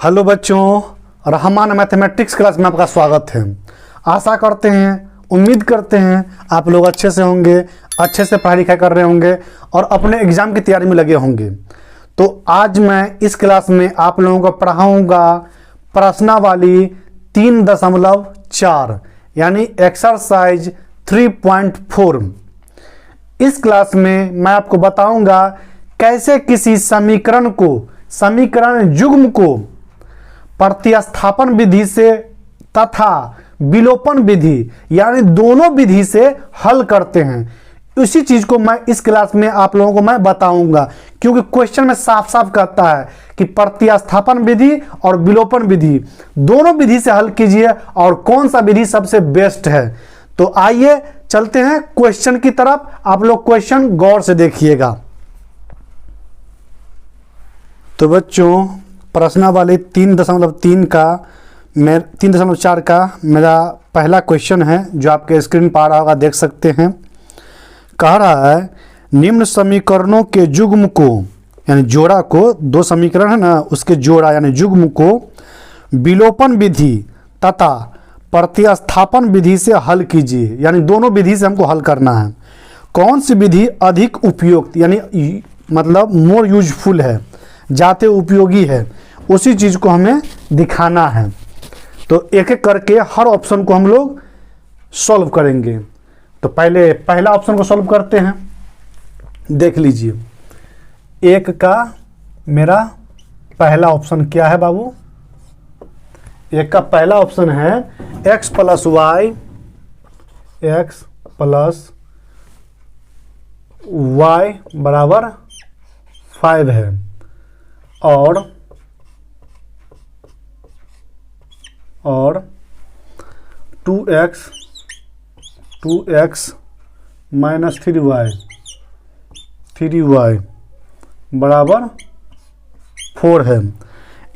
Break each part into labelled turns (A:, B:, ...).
A: Hello बच्चों, Rahman mathematics class में आपका स्वागत है। आशा करते हैं, उम्मीद करते हैं आप लोग अच्छे से होंगे, अच्छे से पढ़ाई लिखाई कर रहे होंगे और अपने एग्ज़ाम की तैयारी में लगे होंगे। तो आज मैं इस क्लास में आप लोगों को पढ़ाऊंगा प्रश्नावली 3.4 यानी एक्सरसाइज 3.4। इस क्लास में मैं आपको बताऊंगा कैसे किसी समीकरण युग्म को प्रतिस्थापन विधि से तथा विलोपन विधि यानी दोनों विधि से हल करते हैं। उसी चीज को मैं इस क्लास में आप लोगों को मैं बताऊंगा, क्योंकि क्वेश्चन में साफ साफ कहता है कि प्रतिस्थापन विधि और विलोपन विधि दोनों विधि से हल कीजिए और कौन सा विधि सबसे बेस्ट है। तो आइए चलते हैं क्वेश्चन की तरफ। आप लोग क्वेश्चन गौर से देखिएगा। तो बच्चों, प्रश्नावली 3.4 का मेरा पहला क्वेश्चन है जो आपके स्क्रीन पर आ रहा होगा, देख सकते हैं। कह रहा है निम्न समीकरणों के युग्म को यानी जोड़ा को, दो समीकरण है ना, उसके जोड़ा यानी युग्म को विलोपन विधि तथा प्रतिस्थापन विधि से हल कीजिए, यानी दोनों विधि से हमको हल करना है। कौन सी विधि अधिक उपयुक्त यानी मतलब मोर यूजफुल है, ज़्यादा उपयोगी है, उसी चीज़ को हमें दिखाना है। तो एक एक करके हर ऑप्शन को हम लोग सॉल्व करेंगे। तो पहले पहला ऑप्शन को सॉल्व करते हैं। देख लीजिए, एक का मेरा पहला ऑप्शन क्या है बाबू? एक का पहला ऑप्शन है x प्लस y बराबर 5 है और 2x माइनस 3y बराबर 4 है।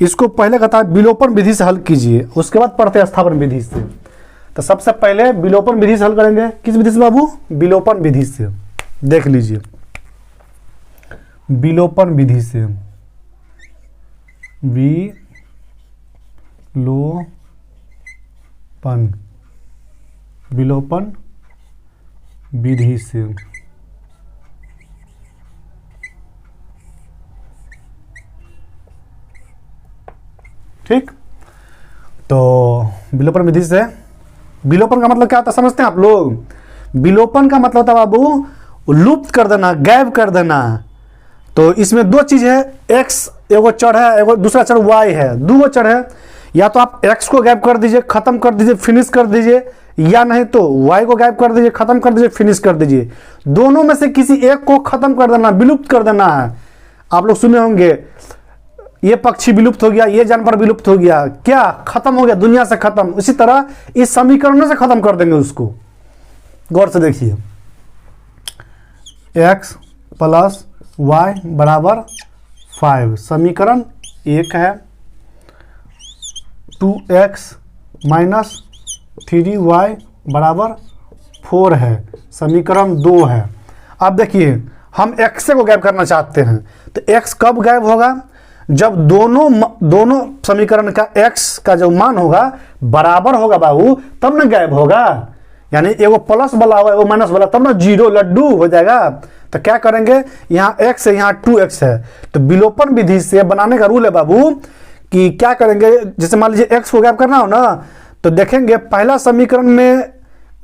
A: इसको पहले कहता है विलोपन विधि से हल कीजिए, उसके बाद प्रतिस्थापन विधि से। तो सबसे पहले विलोपन विधि से हल करेंगे। किस विधि से बाबू? विलोपन विधि से। देख लीजिए, विलोपन विधि से, विलोपन विधि से। ठीक, तो विलोपन विधि से, विलोपन का मतलब क्या होता है समझते हैं आप लोग? विलोपन का मतलब होता है बाबू लुप्त कर देना, गायब कर देना। तो इसमें दो चीज है, x एगो चर है, एगो दूसरा चर y है, दो चर है। या तो आप x को गायब कर दीजिए, खत्म कर दीजिए, फिनिश कर दीजिए, या नहीं तो y को गायब कर दीजिए, खत्म कर दीजिए, फिनिश कर दीजिए। दोनों में से किसी एक को खत्म कर देना, विलुप्त कर देना है। आप लोग सुने होंगे ये पक्षी विलुप्त हो गया, ये जानवर विलुप्त हो गया, क्या खत्म हो गया, दुनिया से खत्म। इसी तरह इस समीकरणों से खत्म कर देंगे उसको। गौर से देखिए, x प्लस y बराबर 5 समीकरण 1 है, 2x माइनस 3y बराबर 4 है, समीकरण 2 है। अब देखिए, हम x को गायब करना चाहते हैं। तो x कब गायब होगा? जब दोनों समीकरण का x का जो मान होगा बराबर होगा बाबू, तब ना गायब होगा। यानी एगो प्लस वाला होगा, एगो माइनस वाला, तब ना जीरो लड्डू हो जाएगा। तो क्या करेंगे, यहाँ x है, यहाँ 2x है। तो विलोपन विधि से बनाने का रूल है बाबू कि क्या करेंगे, जैसे मान लीजिए x को गायब करना हो ना, तो देखेंगे पहला समीकरण में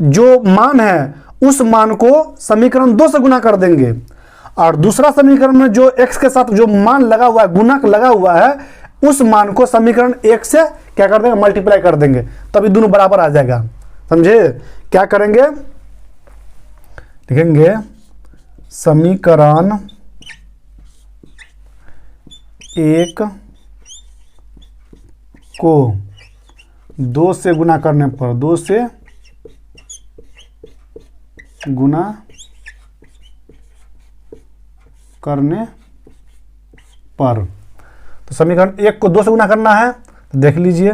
A: जो मान है उस मान को समीकरण 2 से गुना कर देंगे, और दूसरा समीकरण में जो x के साथ जो मान लगा हुआ है, गुणक लगा हुआ है, उस मान को समीकरण 1 से क्या कर देंगे, मल्टीप्लाई कर देंगे, तभी दोनों बराबर आ जाएगा। समझे? क्या करेंगे, लिखेंगे समीकरण 1 को 2 से गुना करने पर, 2 से गुना करने पर, तो समीकरण 1 को 2 से गुना करना है। तो देख लीजिए,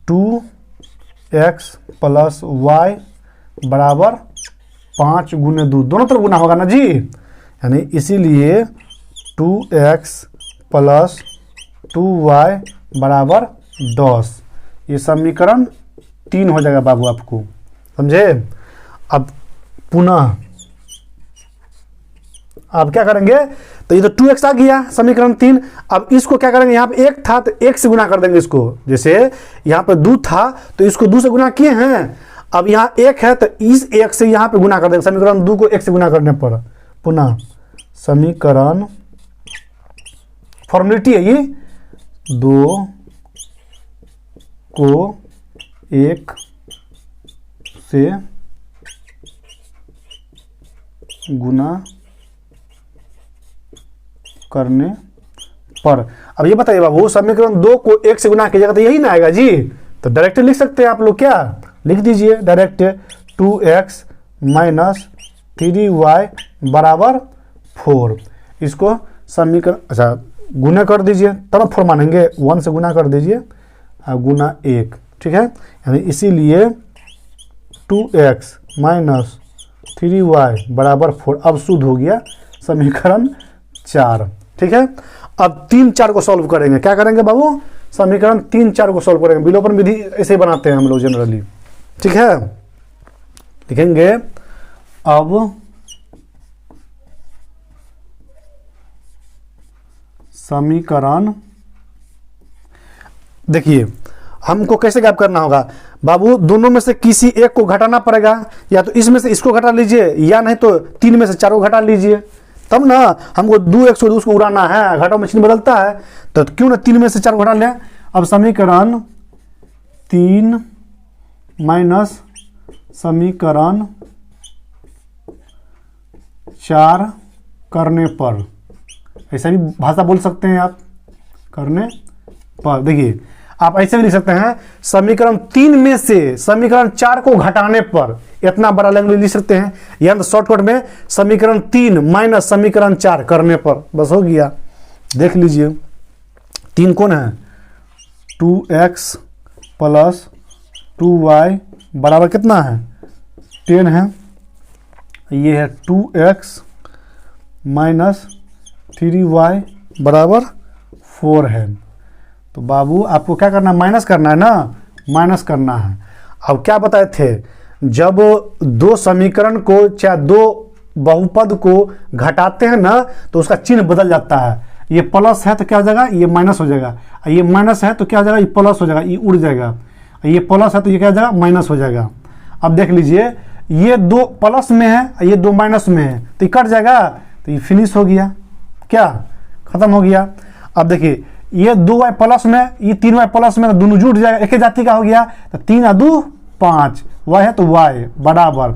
A: 2x प्लस y बराबर 5 गुने 2, दोनों तरफ गुना होगा ना जी, यानी इसीलिए 2x प्लस 2y बराबर 10। ये समीकरण 3 हो जाएगा बाबू आपको, समझे। अब पुनः अब क्या करेंगे, तो ये तो 2x आ गया समीकरण 3। अब इसको क्या करेंगे, यहाँ पे 1 था तो 1 से गुना कर देंगे इसको। जैसे यहाँ पे 2 था तो इसको 2 से गुना किए हैं। अब यहाँ 1 है तो इस 1 से यहाँ पे गुना कर देंगे, समीकरण 2 को 1 से गुना करने पर। पुनः समीकरण फॉर्मेलिटी है ये, 2 को 1 से गुना करने पर। अब ये बताइए बाबू, समीकरण 2 को 1 से गुना कीजिएगा तो यही ना आएगा जी। तो डायरेक्ट लिख सकते हैं आप लोग, क्या लिख दीजिए डायरेक्ट, 2x माइनस 3y बराबर 4। इसको समीकरण अच्छा गुना कर दीजिए, तब 4 मानेंगे, 1 से गुना कर दीजिए गुना 1, ठीक है। यानी इसीलिए 2x माइनस 3y बराबर 4 अब शुद्ध हो गया समीकरण 4, ठीक है। अब 3, 4 को सॉल्व करेंगे। क्या करेंगे बाबू, समीकरण 3, 4 को सॉल्व करेंगे। विलोपन विधि ऐसे ही बनाते हैं हम लोग जनरली, ठीक है। लिखेंगे अब समीकरण, देखिए हमको कैसे गायब करना होगा बाबू, दोनों में से किसी एक को घटाना पड़ेगा। या तो इसमें से इसको घटा लीजिए, या नहीं तो 3 में से 4 को घटा लीजिए, तब ना हमको 2x को उसको उड़ाना है। घटाओ में चिन्ह बदलता है, तो क्यों ना 3 में से 4 को घटा लें। अब समीकरण 3 माइनस समीकरण 4 करने पर, ऐसा भी भाषा बोल सकते हैं आप, करने पर। देखिए आप ऐसे भी लिख सकते हैं, समीकरण 3 में से समीकरण 4 को घटाने पर, इतना बड़ा लैंग्वेज लिख सकते हैं। या तो शॉर्टकट में समीकरण 3 माइनस समीकरण 4 करने पर, बस हो गया। देख लीजिए 3 कौन है, 2x प्लस 2y बराबर कितना है, 10 है। ये है 2x माइनस 3y बराबर 4 है। तो बाबू आपको क्या करना है, माइनस करना है ना, माइनस करना है। अब क्या बताए थे, जब 2 समीकरण को चाहे 2 बहुपद को घटाते हैं ना, तो उसका चिन्ह बदल जाता है। ये प्लस है तो क्या हो जाएगा, ये माइनस हो जाएगा। ये माइनस है तो क्या हो जाएगा, ये प्लस हो जाएगा, ये उड़ जाएगा। ये प्लस है तो ये क्या हो जाएगा, माइनस हो जाएगा। अब देख लीजिए, ये 2 प्लस में है, ये 2 माइनस में है, तो ये कट जाएगा, तो ये फिनिश हो गया, क्या खत्म हो गया। अब देखिए ये 2y प्लस में, ये 3y प्लस में, तो दोनों जुड़ जाएगा, एक ही जाति का हो गया। तो 3 और 2 5, y है तो y बराबर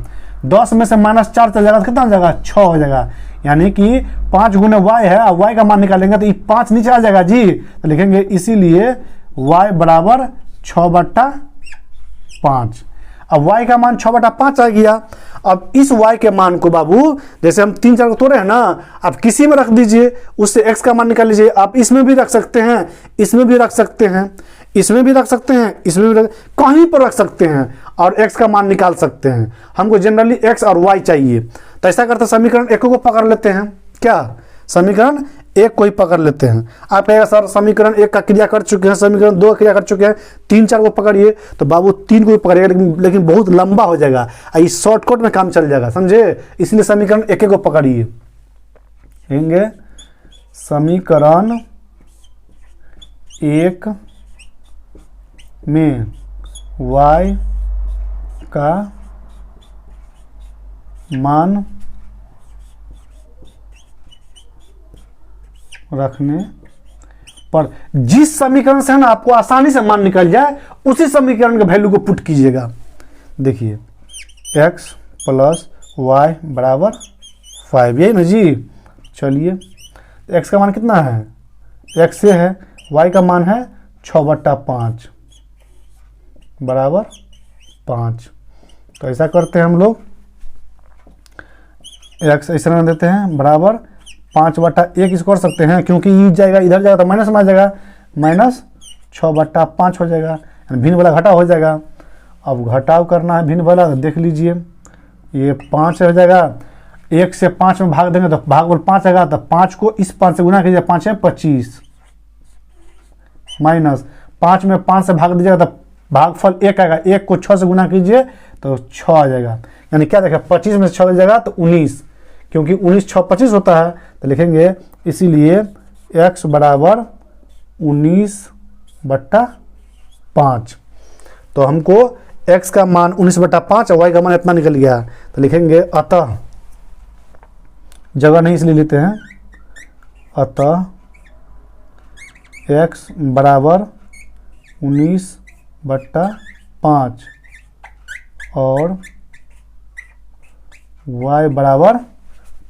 A: 10 में से -4 चल जाएगा तो कितना हो जाएगा, 6 हो जाएगा। यानी कि 5 गुने y है, और y का मान निकालेंगे तो ये 5 नीचे आ जाएगा जी। तो लिखेंगे इसीलिए y बराबर 6/5। अब y का मान 6/5 आ गया। अब इस y के मान को बाबू, जैसे हम 3, 4 को तोड़े हैं ना, आप किसी में रख दीजिए, उससे x का मान निकाल लीजिए। आप इसमें भी रख सकते हैं, इसमें भी रख सकते हैं, इसमें भी रख सकते हैं, इसमें भी कहीं पर रख सकते हैं, और x का मान निकाल सकते हैं। हमको जनरली x और y चाहिए, तो ऐसा करते समीकरण 1 को पकड़ लेते हैं। क्या समीकरण 1 को ही पकड़ लेते हैं। आप कहेगा सर समीकरण 1 का क्रिया कर चुके हैं, समीकरण 2 का क्रिया कर चुके हैं, 3, 4 को पकड़िए। तो बाबू 3 को भी पकड़िएगा, लेकिन बहुत लंबा हो जाएगा, इस शॉर्टकट में काम चल जाएगा, समझे। इसलिए समीकरण 1 को पकड़िए। कहेंगे समीकरण 1 में y का मान रखने पर, जिस समीकरण से ना आपको आसानी से मान निकल जाए, उसी समीकरण के वैल्यू को पुट कीजिएगा। देखिए x प्लस y बराबर 5, यही ना जी। चलिए x का मान कितना है, x से है, y का मान है 6/5 बराबर 5। तो ऐसा करते हैं हम लोग, x ऐसा बना देते हैं बराबर 5/1 इसको कर सकते हैं, क्योंकि ये जाएगा इधर जाएगा तो माइनस में आ जाएगा, -6/5 हो जाएगा, भिन्न वाला घटाव हो जाएगा। अब घटाव करना है भिन्न वाला, तो देख लीजिए ये 5 हो जाएगा, 1 से 5 में भाग देंगे तो भागफल 5 आएगा। तो 5 को इस 5 से गुना कीजिए, 5 है 25, माइनस 5 में 5 से भाग दीजिएगा तो भागफल 1 आएगा, 1 को 6 से गुना कीजिए तो 6 आ जाएगा। यानी क्या देखा, 25 में से 6 जाएगा तो 19, क्योंकि 19 6 25 होता है तो लिखेंगे इसीलिए x बराबर 19/5। तो हमको x का मान 19/5 और y का मान इतना निकल गया, तो लिखेंगे अतः, जगह नहीं इसलिए लेते हैं, अतः x बराबर 19/5 और y बराबर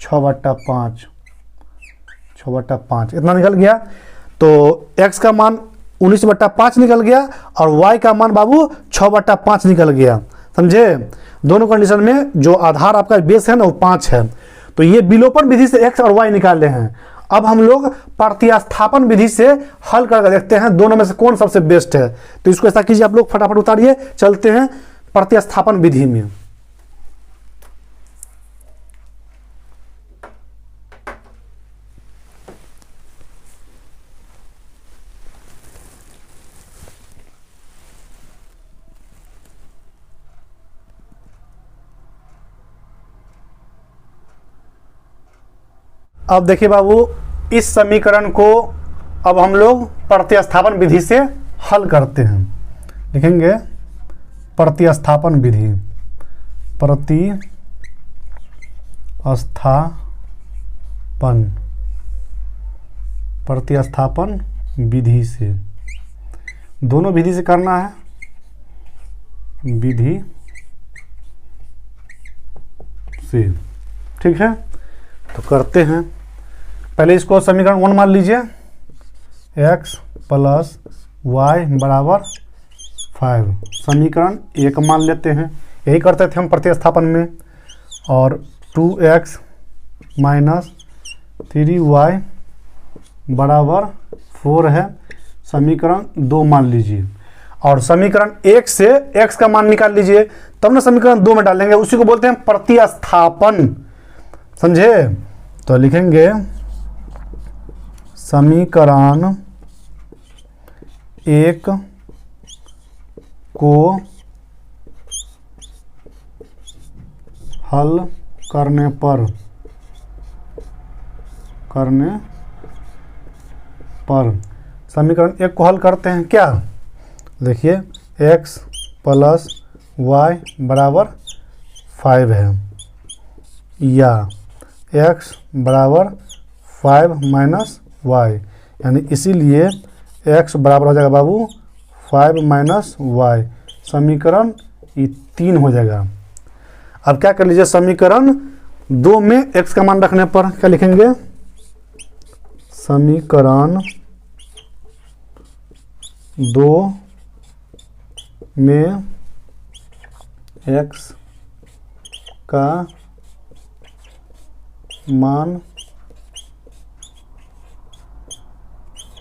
A: 6/5 इतना निकल गया। तो x का मान 19/5 निकल गया और y का मान बाबू 6/5 निकल गया, समझे। दोनों कंडीशन में जो आधार आपका बेस है ना वो 5 है। तो ये विलोपन विधि से x और y निकाल रहे हैं। अब हम लोग प्रतिस्थापन विधि से हल करके देखते हैं दोनों में से कौन सबसे बेस्ट है। तो इसको ऐसा कीजिए, आप लोग फटाफट उतारिए, चलते हैं प्रतिस्थापन विधि में। अब देखिए बाबू, इस समीकरण को अब हम लोग प्रतिस्थापन विधि से हल करते हैं। लिखेंगे प्रतिस्थापन विधि, प्रतिस्थापन विधि से, दोनों विधि से करना है, विधि से, ठीक है। तो करते हैं, पहले इसको समीकरण 1 मान लीजिए, x प्लस वाई बराबर 5, समीकरण 1 मान लेते हैं, यही करते थे हम प्रतिस्थापन में। और 2x माइनस 3y बराबर 4 है, समीकरण 2 मान लीजिए। और समीकरण 1 से x का मान निकाल लीजिए, तब ना समीकरण 2 में डालेंगे, उसी को बोलते हैं प्रतिस्थापन, समझे। तो लिखेंगे समीकरण 1 को हल करने पर समीकरण 1 को हल करते हैं क्या, देखिए x प्लस वाई बराबर 5 है, या x बराबर 5 माइनस वाई, यानी इसीलिए x बराबर हो जाएगा बाबू 5 माइनस वाई, समीकरण 3 हो जाएगा। अब क्या कर लीजिए, समीकरण 2 में x का मान रखने पर क्या लिखेंगे, समीकरण 2 में x का मान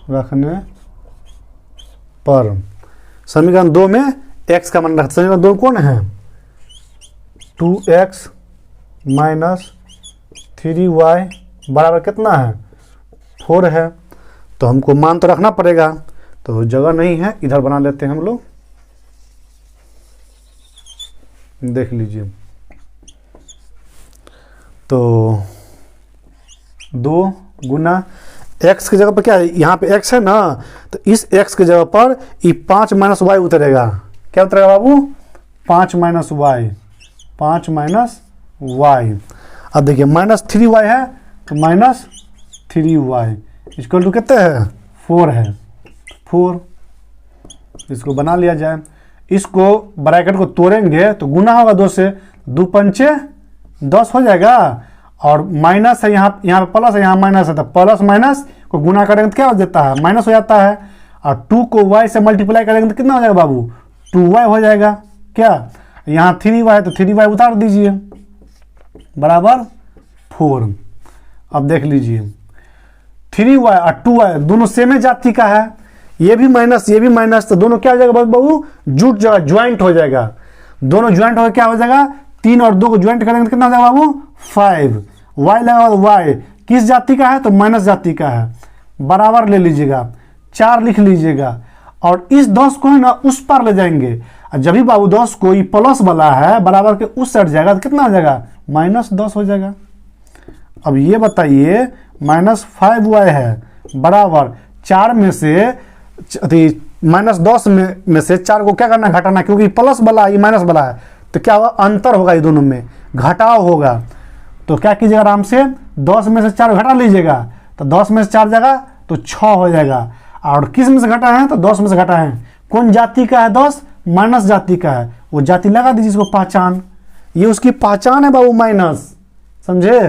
A: रखने पर, समीकरण 2 में x का मान रखते, समीकरण 2 कौन है, 2x माइनस 3y बराबर कितना है, 4 है। तो हमको मान तो रखना पड़ेगा, तो जगह नहीं है, इधर बना लेते हैं हम लोग, देख लीजिए। तो 2 गुना x की जगह पर क्या है, यहाँ पे x है ना, तो इस x की जगह पर ये 5 माइनस वाई उतरेगा, क्या उतरेगा बाबू, 5 माइनस वाई। अब देखिए माइनस 3y है, तो माइनस 3y इक्वल टू कितने है, 4 है, 4। इसको बना लिया जाए, इसको ब्रैकेट को तोड़ेंगे तो गुना होगा 2 से, 2 पंचे 10 हो जाएगा, और माइनस है यहाँ पे प्लस है, यहाँ माइनस है, तो प्लस माइनस को गुना करेंगे तो क्या हो जाता है, माइनस हो जाता है। और 2 को y से मल्टीप्लाई करेंगे तो कितना हो जाएगा बाबू, 2y हो जाएगा। क्या, यहाँ 3y है तो 3y उतार दीजिए, बराबर 4। अब देख लीजिए 3y और 2y दोनों सेम जाति का है, ये भी माइनस, तो दोनों क्या हो जाएगा बाबू, जुट जाएगा, ज्वाइंट हो जाएगा, दोनों ज्वाइंट होकर क्या हो जाएगा, 3 और 2 को ज्वाइंट करेंगे तो कितना हो जाएगा बाबू, 5। y लगा y किस जाति का है, तो माइनस जाति का है, बराबर ले लीजिएगा 4 लिख लीजिएगा और इस 10 को है ना उस पर ले जाएंगे। और जब भी बाबू 10 को ये प्लस वाला है बराबर के उस साइड जाएगा तो कितना हो जाएगा, -10 हो जाएगा। अब ये बताइए -5y है बराबर 4 में से -10 में से 4 को क्या करना है, घटाना, क्योंकि प्लस वाला ये माइनस वाला है तो क्या होगा, अंतर होगा, ये दोनों में घटाव होगा। तो क्या कीजिएगा, आराम से 10 में से 4 घटा लीजिएगा तो 10 में से 4 जाएगा तो 6 हो जाएगा। और किस में से घटा है, तो 10 में से घटा है। कौन जाति का है 10, माइनस जाति का है, वो जाति लगा दीजिए इसको पहचान, ये उसकी पहचान है बाबू माइनस, समझे।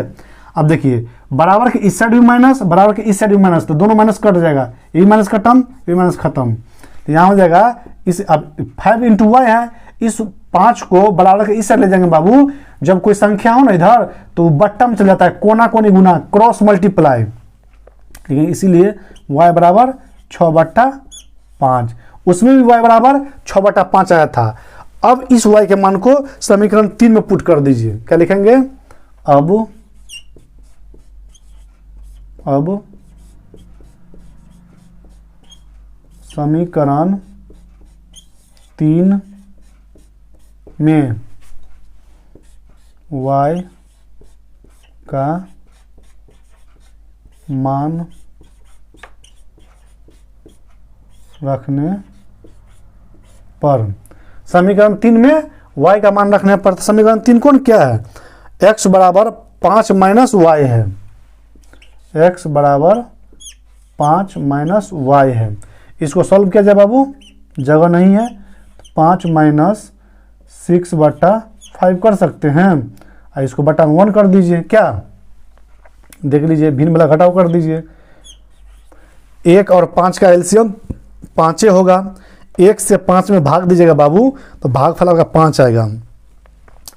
A: अब देखिए बराबर के इस साइड भी माइनस, बराबर के इस साइड भी माइनस, तो दोनों माइनस कट जाएगा, ये माइनस खत्म, ये माइनस खत्म, तो यहाँ हो जाएगा इस, अब 5 × y है, इस 5 को बराबर के इस साइड ले जाएंगे बाबू। जब कोई संख्या हो ना इधर तो बट्टम चल जाता है, कोना कोनी गुना, क्रॉस मल्टीप्लाई, ठीक है। इसीलिए y बराबर 6/5, उसमें भी y बराबर 6/5 आया था। अब इस y के मान को समीकरण 3 में पुट कर दीजिए, क्या लिखेंगे, अब समीकरण 3 में y का मान रखने पर, समीकरण 3 में y का मान रखने पर, समीकरण 3 कौन क्या है, x बराबर 5 - y है, x बराबर 5 - y है। इसको सॉल्व किया जाए बाबू, जगह नहीं है, 5 - 6/5 कर सकते हैं, और इसको बटा 1 कर दीजिए, क्या देख लीजिए, भिन्न वाला घटाव कर दीजिए। 1 और 5 का एलसीएम 5 होगा, 1 से 5 में भाग दीजिएगा बाबू तो भागफल आपका 5 आएगा।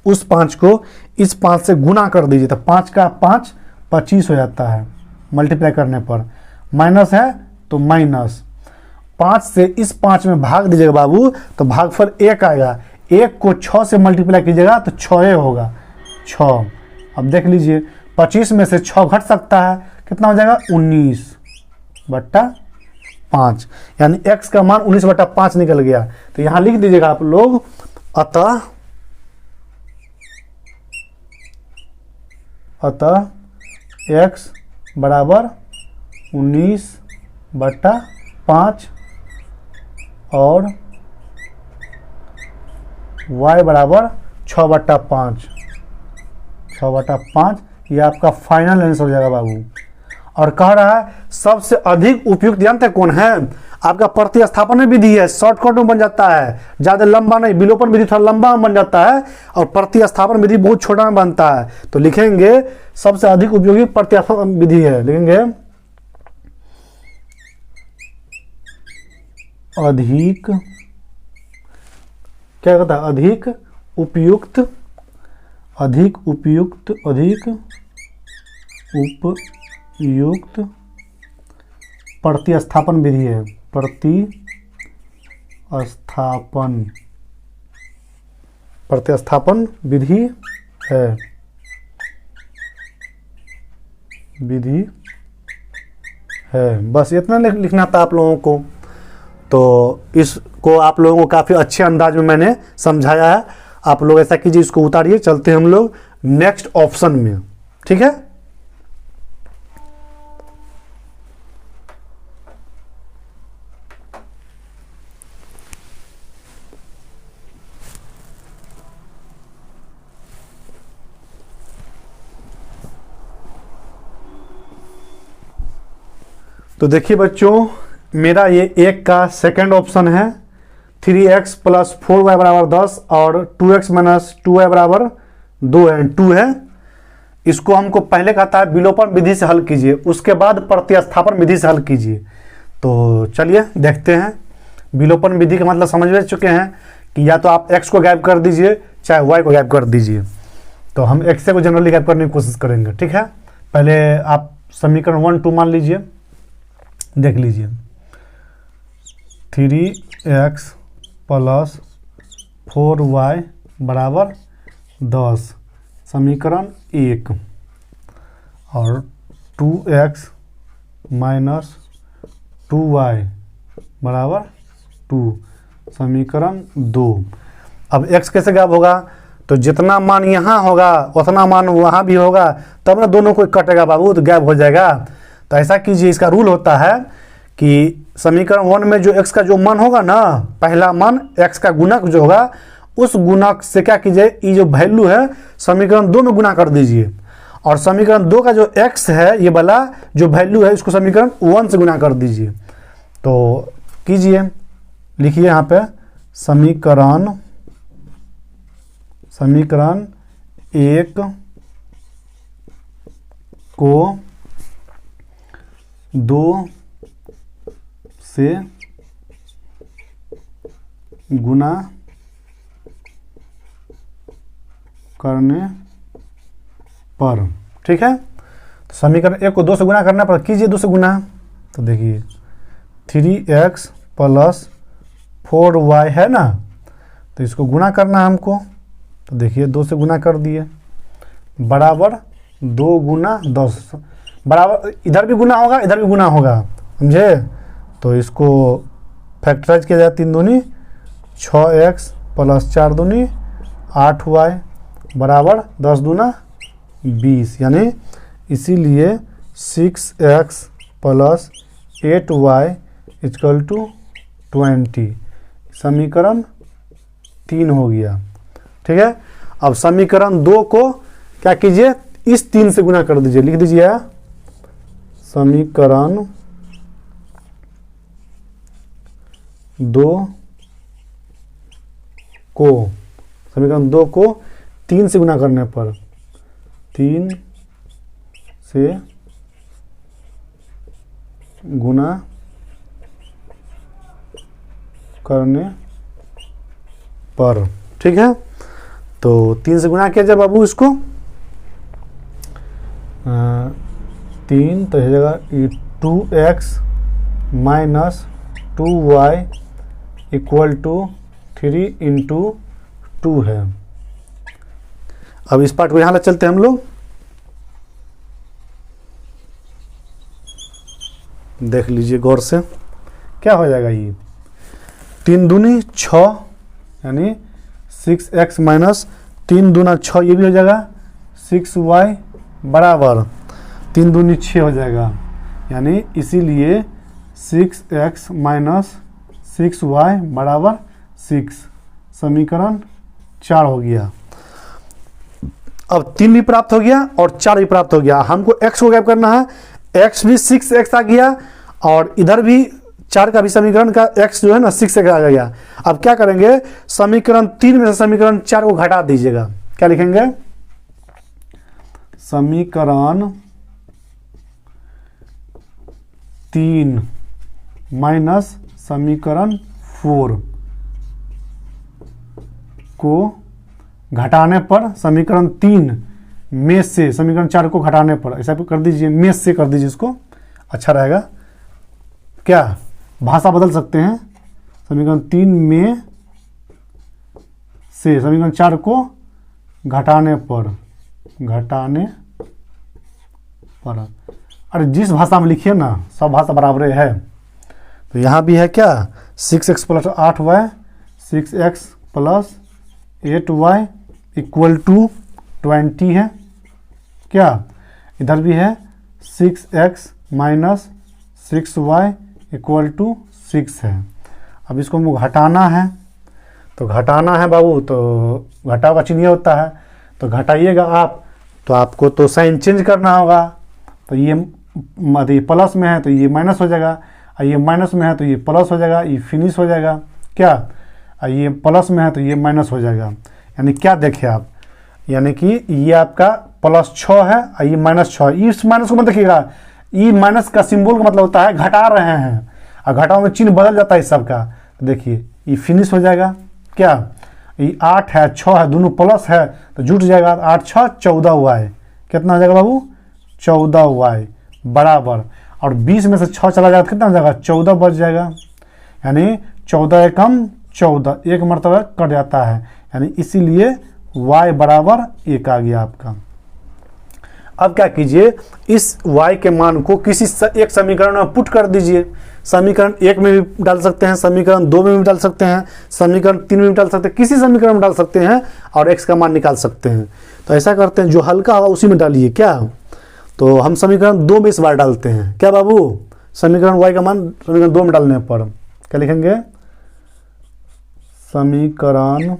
A: उस 5 को इस 5 से गुना कर दीजिए तो 5 का 5 25 हो जाता है, मल्टीप्लाई करने पर। माइनस है तो माइनस, 5 से इस 5 में भाग दीजिएगा बाबू तो भागफल 1 आएगा। 1 को 6 से मल्टीप्लाई कीजिएगा तो 6 होगा, 6। अब देख लीजिए 25 में से 6 घट सकता है, कितना हो जाएगा, 19/5, यानी x का मान 19/5 निकल गया। तो यहाँ लिख दीजिएगा आप लोग, अतः x बराबर 19/5 और y बराबर 6/5, 6/5, ये आपका फाइनल आंसर हो जाएगा बाबू। और कह रहा है सबसे अधिक उपयुक्त यंत्र कौन है, आपका प्रतिस्थापन विधि है, शॉर्टकट में बन जाता है, ज़्यादा लंबा नहीं, विलोपन विधि थोड़ा लंबा में बन जाता है और प्रतिस्थापन विधि बहुत छोटा में बनता है। तो लिखेंगे सबसे अधिक उपयोगी प्रतिस्थापन विधि है, लिखेंगे अधिक, क्या कहता है, अधिक उपयुक्त प्रतिस्थापन विधि है, प्रतिस्थापन विधि है, बस इतना लिखना था आप लोगों को। तो इसको आप लोगों को काफ़ी अच्छे अंदाज में मैंने समझाया है। आप लोग ऐसा कीजिए, इसको उतारिए, चलते हैं हम लोग नेक्स्ट ऑप्शन में, ठीक है। तो देखिए बच्चों, मेरा ये 1 का सेकंड ऑप्शन है, 3x + 4y = 10 और 2x - 2y = 2 है, 2 है। इसको हमको पहले कहता है विलोपन विधि से हल कीजिए, उसके बाद प्रतिस्थापन विधि से हल कीजिए। तो चलिए देखते हैं। विलोपन विधि का मतलब समझ चुके हैं कि या तो आप x को गायब कर दीजिए चाहे y को गायब कर दीजिए। तो हम x को जनरली गायब करने की कोशिश करेंगे, ठीक है। पहले आप समीकरण 1, 2 मान लीजिए, देख लीजिए, 3x + 4y = 10, समीकरण 1, और 2x - 2y बराबर 2, समीकरण 2। अब x कैसे गायब होगा? तो जितना मान यहाँ होगा उतना मान वहाँ भी होगा, तब ना दोनों को कटेगा बाबू, तो गायब हो जाएगा। तो ऐसा कीजिए, इसका रूल होता है कि समीकरण 1 में जो x का जो मान होगा ना, पहला मान x का गुणक जो होगा, उस गुणक से क्या कीजिए, ये जो वैल्यू है समीकरण 2 में गुना कर दीजिए, और समीकरण 2 का जो x है, ये वाला जो वैल्यू है, इसको समीकरण 1 से गुना कर दीजिए। तो कीजिए, लिखिए यहाँ पे समीकरण 1 को 2 से गुना करने पर, ठीक है। तो समीकरण 1 को 2 से गुना करने पर कीजिए 2 से गुना, तो देखिए 3x प्लस 4y है ना, तो इसको गुना करना है हमको। तो देखिए 2 से गुना कर दिए, बराबर 2 गुना 10, बराबर इधर भी गुना होगा इधर भी गुना होगा, समझे। तो इसको फैक्टराइज किया जाए, 3 दूनी 6x प्लस 4 दूनी 8y बराबर 10 दूना 20, यानी इसीलिए 6x plus 8y equal to 20, समीकरण 3 हो गया, ठीक है। अब समीकरण 2 को क्या कीजिए, इस 3 से गुना कर दीजिए, लिख दीजिए समीकरण 2 को 3 से गुना करने पर, 3 से गुना करने पर, ठीक है। तो 3 से गुना किया जाए बाबू इसको, 3 तो हो जाएगा 2x minus 2y equal to 3 into 2 है। अब इस पार्ट को यहाँ ले चलते हैं हम लोग, देख लीजिए गौर से क्या हो जाएगा। ये 3 दूनी 6 यानी 6x माइनस 3 दूना 6, ये भी हो जाएगा 6y बराबर 3 दूनी 6 हो जाएगा, यानी इसीलिए 6x माइनस 6y बराबर 6, समीकरण 4 हो गया। अब 3 भी प्राप्त हो गया और 4 भी प्राप्त हो गया। हमको x को गायब करना है, x भी 6x आ गया और इधर भी 4 का भी समीकरण का x जो है ना 6x आ गया। अब क्या करेंगे, समीकरण 3 में से समीकरण 4 को घटा दीजिएगा। क्या लिखेंगे, समीकरण 3 माइनस समीकरण 4 को घटाने पर, समीकरण 3 में से समीकरण 4 को घटाने पर, ऐसा कर दीजिए, में से कर दीजिए, इसको अच्छा रहेगा। क्या भाषा बदल सकते हैं, समीकरण 3 में से समीकरण 4 को घटाने पर, अरे जिस भाषा में लिखिए ना सब भाषा बराबर है। तो यहाँ भी है क्या, 6x plus 8y, 6x plus 8y equal to 20 है क्या। इधर भी है 6x minus 6y equal to 6 है। अब इसको मुझे घटाना है, तो घटाना है बाबू, तो घटाव का चिन्ह होता है, तो घटाइएगा आप, तो आपको तो साइन चेंज करना होगा। तो ये प्लस में है तो ये माइनस हो जाएगा, और ये माइनस में है तो ये प्लस हो जाएगा, ये फिनिश हो जाएगा क्या, और ये प्लस में है तो ये माइनस हो जाएगा। यानी क्या देखें आप, यानी कि ये आपका प्लस 6 है और ये माइनस 6 है। इस माइनस को मत देखिएगा, ये माइनस का सिंबल का मतलब होता है घटा रहे हैं, और घटाओ में चिन्ह बदल जाता है इस सब का। तो देखिए ये फिनिश हो जाएगा क्या, ये 8 है 6 है, दोनों प्लस है तो जुट जाएगा, 8 6 14y, कितना हो जाएगा बाबू, 14y बराबर, और 20 में से 6 चला जाएगा तो कितना हो जाएगा, 14 बच जाएगा। यानी 14 एकम 14, एक मरतबा कट जाता है, यानी इसीलिए y बराबर 1 आ गया आपका। अब क्या कीजिए, इस y के मान को किसी एक समीकरण में पुट कर दीजिए। समीकरण 1 में भी डाल सकते हैं, समीकरण 2 में भी डाल सकते हैं, समीकरण 3 में भी डाल सकते हैं, किसी समीकरण में डाल सकते हैं और x का मान निकाल सकते हैं। तो ऐसा करते हैं, जो हल्का होगा उसी में डालिए क्या। तो हम समीकरण 2 में इस बार डालते हैं क्या बाबू, समीकरण y का मान समीकरण 2 में डालने पर क्या लिखेंगे, समीकरण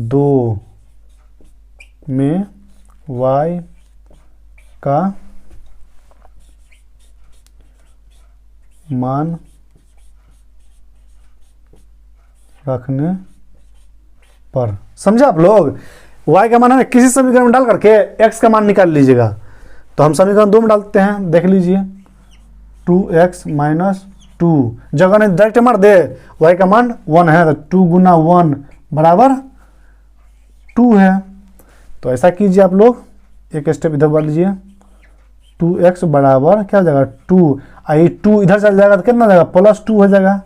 A: 2 में y का मान रखने पर, समझे आप लोग। y का मान है किसी समीकरण में डाल करके x का मान निकाल लीजिएगा। तो हम समीकरण 2 में डालते हैं, देख लीजिए 2x माइनस 2, जगह नहीं डायरेक्ट मार दे, y का मान 1 है तो 2 गुना 1 बराबर 2 है। तो ऐसा कीजिए आप लोग, एक स्टेप इधर बढ़ लीजिए, 2x बराबर क्या हो जाएगा 2, आई 2 इधर चल जाएगा तो कितना जाएगा +2 हो जाएगा,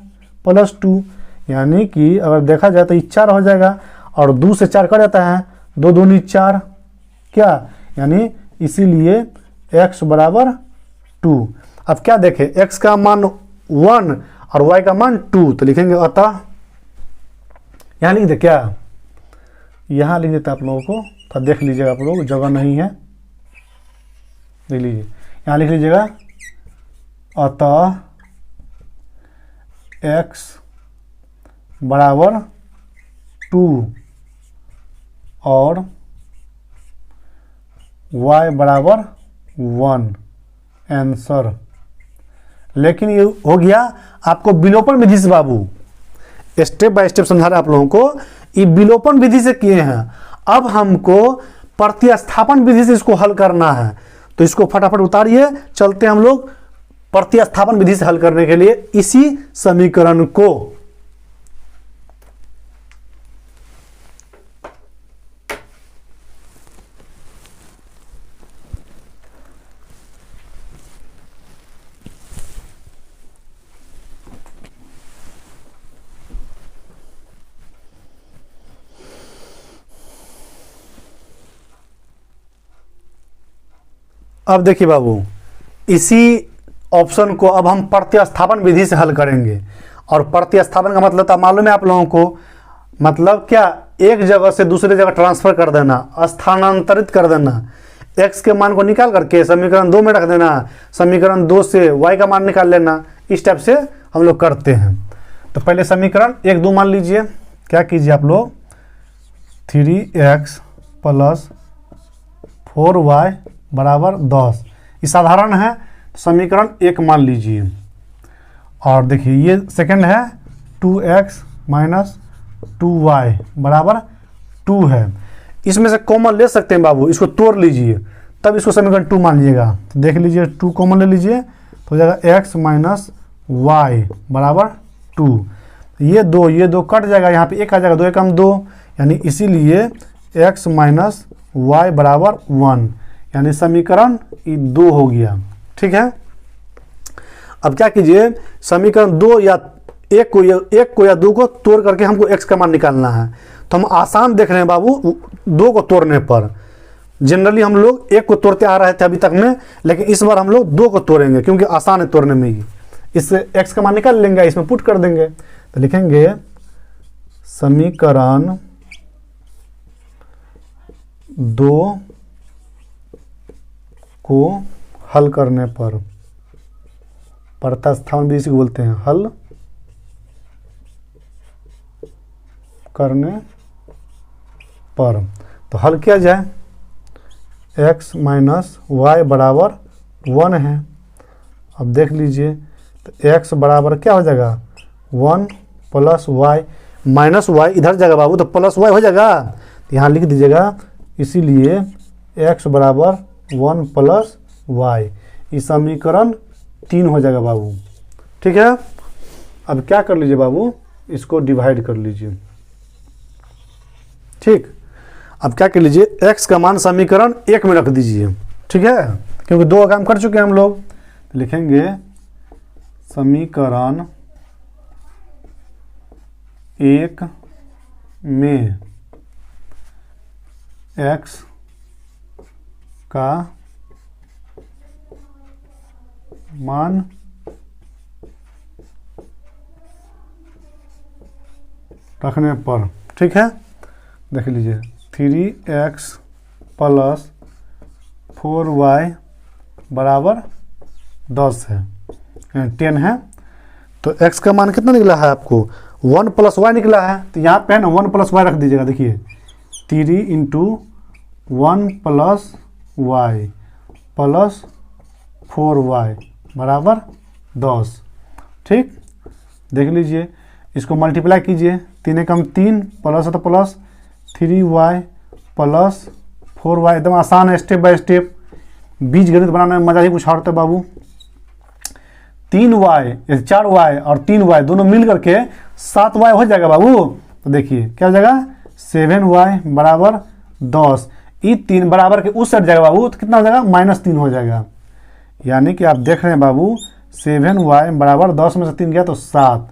A: +2, यानी कि अगर देखा जाए तो ये 4 हो जाएगा और 2 से 4 कट जाता है, 2 दूनी 4 क्या, यानी इसीलिए x बराबर 2। अब क्या देखें, x का मान 1 और y का मान 2, तो लिखेंगे अतः, यहाँ लिख दे क्या, यहाँ लिख देते आप लोगों को, तो देख लीजिएगा आप लोग, जगह नहीं है, देख लीजिए यहाँ लिख लीजिएगा, अतः x बराबर 2 और y बराबर 1, आंसर। लेकिन ये हो गया आपको विलोपन विधि से बाबू, स्टेप बाय स्टेप समझा रहे आप लोगों को, ये विलोपन विधि से किए हैं। अब हमको प्रतिस्थापन विधि से इसको हल करना है, तो इसको फटाफट उतारिए, चलते हैं हम लोग प्रतिस्थापन विधि से हल करने के लिए इसी समीकरण को। अब देखिए बाबू, इसी ऑप्शन को अब हम प्रतिस्थापन विधि से हल करेंगे। और प्रतिस्थापन का मतलब तो मालूम है आप लोगों को, मतलब क्या, एक जगह से दूसरे जगह ट्रांसफर कर देना, स्थानांतरित कर देना, x के मान को निकाल करके समीकरण 2 में रख देना, समीकरण 2 से y का मान निकाल लेना, इस टाइप से हम लोग करते हैं। तो पहले समीकरण 1, 2 मान लीजिए, क्या कीजिए आप लोग, 3x + 4y बराबर 10, ये साधारण है, तो समीकरण 1 मान लीजिए। और देखिए ये सेकंड है, 2x माइनस 2y बराबर 2 है। इसमें से कॉमन ले सकते हैं बाबू, इसको तोड़ लीजिए तब इसको समीकरण 2 मान लीजिएगा। तो देख लीजिए 2 कॉमन ले लीजिए तो हो जाएगा x माइनस वाई बराबर 2। ये दो कट जाएगा, यहाँ पे 1 आ जाएगा, 2 एकम 2, यानी इसीलिए x माइनस वाई बराबर 1, यानी समीकरण 2 हो गया। ठीक है, अब क्या कीजिए, समीकरण 2 या 1 को या 2 को तोड़ करके हमको x का मान निकालना है। तो हम आसान देख रहे हैं बाबू 2 को तोड़ने पर। जनरली हम लोग 1 को तोड़ते आ रहे थे अभी तक में, लेकिन इस बार हम लोग 2 को तोड़ेंगे क्योंकि आसान है तोड़ने में ही। इससे x का मान निकाल लेंगे, इसमें पुट कर देंगे, तो लिखेंगे समीकरण 2 को हल करने पर, प्रतिस्थापन विधि से बोलते हैं, हल करने पर। तो हल किया जाए, x माइनस वाई बराबर 1 है। अब देख लीजिए, तो x बराबर क्या हो जाएगा 1 प्लस वाई, माइनस वाई इधर जाएगा बाबू तो प्लस वाई हो जाएगा, तो यहाँ लिख दीजिएगा, इसीलिए x बराबर 1 प्लस वाई, इस समीकरण 3 हो जाएगा बाबू। ठीक है, अब क्या कर लीजिए बाबू, इसको डिवाइड कर लीजिए। ठीक, अब क्या कर लीजिए, x का मान समीकरण 1 में रख दीजिए। ठीक है, क्योंकि 2 काम कर चुके हैं हम लोग, तो लिखेंगे समीकरण 1 में x का मान रखने पर, ठीक है, देख लीजिए 3x प्लस 4y बराबर 10 है, 10 है। तो x का मान कितना निकला है आपको 1 प्लस वाई निकला है। तो यहाँ पे है ना 1 प्लस वाई रख दीजिएगा। देखिए 3 into 1 plus Y plus 4y बराबर 10, ठीक। देख लीजिए, इसको मल्टीप्लाई कीजिए, 3 एकम 3 प्लस है तो प्लस 3y प्लस 4y। एकदम आसान है, स्टेप बाय स्टेप। बीज गणित बनाने में मजा ही कुछ और होता है बाबू। 3y 4y और 3y दोनों मिल करके 7y हो जाएगा बाबू। तो देखिए क्या हो जाएगा 7y बराबर 10। ये 3 बराबर के उस साइड जाएगा बाबू, तो कितना हो जाएगा -3 हो जाएगा। यानी कि आप देख रहे हैं बाबू 7y बराबर 10 में से 3 गया तो 7,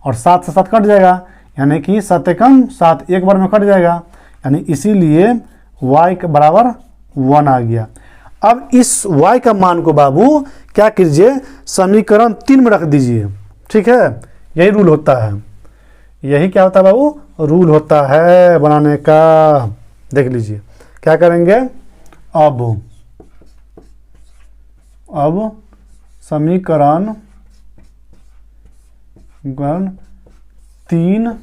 A: और 7 से 7 कट जाएगा, यानी कि 7 एकम 7 एक बार में कट जाएगा, यानी इसीलिए y के बराबर 1 आ गया। अब इस y का मान को बाबू क्या कीजिए समीकरण 3 में रख दीजिए, ठीक है। यही रूल होता है, यही क्या होता है बाबू रूल होता है बनाने का। देख लीजिए क्या करेंगे, अब समीकरण 3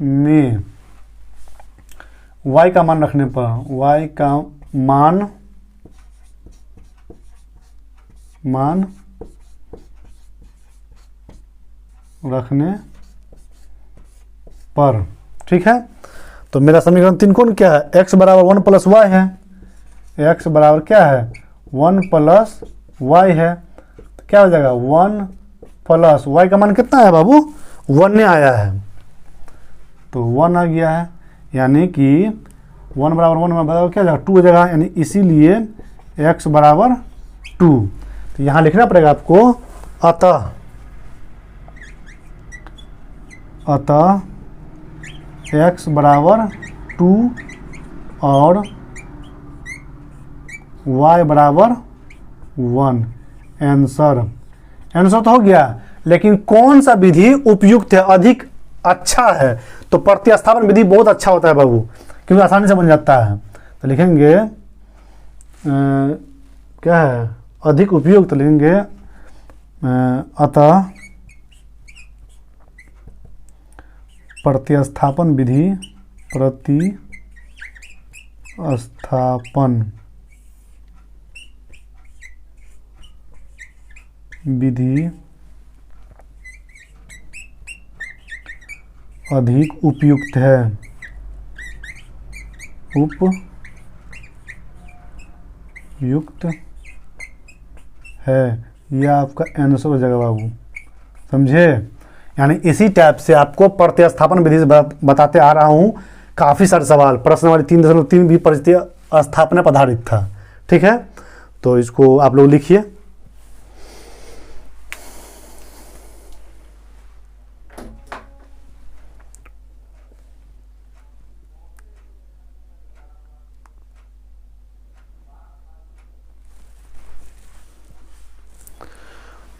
A: में y का मान रखने पर, y का मान रखने पर, ठीक है। तो मेरा समीकरण 3 कौन क्या है, x बराबर 1 प्लस वाई है, x बराबर क्या है 1 प्लस वाई है। तो क्या हो जाएगा 1 प्लस वाई का मान कितना है बाबू 1 ने आया है, तो 1 आ गया है, यानी कि 1 बराबर 1 में बराबर क्या हो जाएगा 2 हो जाएगा, यानी इसीलिए x बराबर 2। तो यहाँ लिखना पड़ेगा आपको अतः x बराबर 2 और y बराबर 1। आंसर तो हो गया, लेकिन कौन सा विधि उपयुक्त है, अधिक अच्छा है। तो प्रतिस्थापन विधि बहुत अच्छा होता है बाबू, क्योंकि आसानी से बन जाता है। तो लिखेंगे क्या है अधिक उपयुक्त, लेंगे अतः प्रतिस्थापन विधि अधिक उपयुक्त है, यह आपका आंसर हो जाएगा बाबू, समझे। यानी इसी टाइप से आपको प्रतिस्थापन विधि से बताते आ रहा हूँ। काफ़ी सारे सवाल प्रश्न वाली 3.3 भी प्रतिस्थापन पर आधारित था, ठीक है। तो इसको आप लोग लिखिए।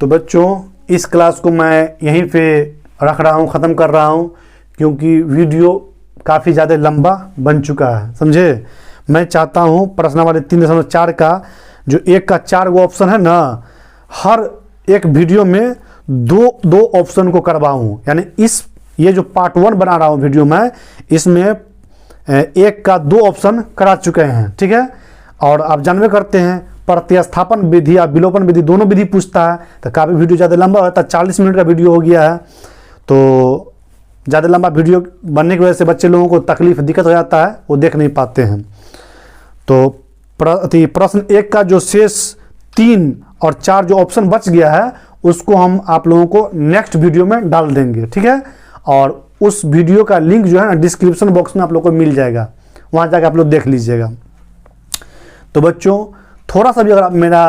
A: तो बच्चों इस क्लास को मैं यहीं पे रख रहा हूँ, ख़त्म कर रहा हूँ, क्योंकि वीडियो काफ़ी ज़्यादा लंबा बन चुका है, समझे। मैं चाहता हूँ प्रश्नावली 3.4 का जो 1 का 4 गो ऑप्शन है ना, हर एक वीडियो में दो ऑप्शन को करवाऊँ। यानी ये जो पार्ट 1 बना रहा हूँ वीडियो में, इसमें 1 का 2 ऑप्शन करा चुके हैं, ठीक है। और आप जानवे करते हैं प्रतिस्थापन विधि या विलोपन विधि दोनों विधि पूछता है, तो काफ़ी वीडियो ज़्यादा लंबा होता है, 40 मिनट का वीडियो हो गया है। तो ज़्यादा लंबा वीडियो बनने की वजह से बच्चे लोगों को तकलीफ दिक्कत हो जाता है, वो देख नहीं पाते हैं। तो प्रश्न 1 का जो शेष 3 और 4 जो ऑप्शन बच गया है, उसको हम आप लोगों को नेक्स्ट वीडियो में डाल देंगे, ठीक है। और उस वीडियो का लिंक जो है ना डिस्क्रिप्शन बॉक्स में आप लोग को मिल जाएगा, वहाँ जाकर आप लोग देख लीजिएगा। तो बच्चों थोड़ा सा भी अगर मेरा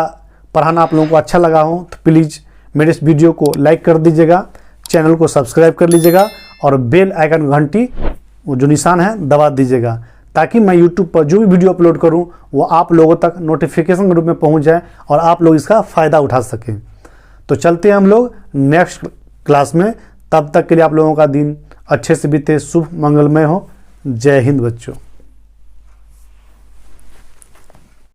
A: पढ़ाना आप लोगों को अच्छा लगा हो तो प्लीज़ मेरे इस वीडियो को लाइक कर दीजिएगा, चैनल को सब्सक्राइब कर लीजिएगा और बेल आइकन घंटी वो जो निशान है दबा दीजिएगा, ताकि मैं यूट्यूब पर जो भी वीडियो अपलोड करूं वो आप लोगों तक नोटिफिकेशन के रूप में पहुंच जाए और आप लोग इसका फ़ायदा उठा सकें। तो चलते हैं हम लोग नेक्स्ट क्लास में। तब तक के लिए आप लोगों का दिन अच्छे से बीते, शुभ मंगलमय हो। जय हिंद बच्चों।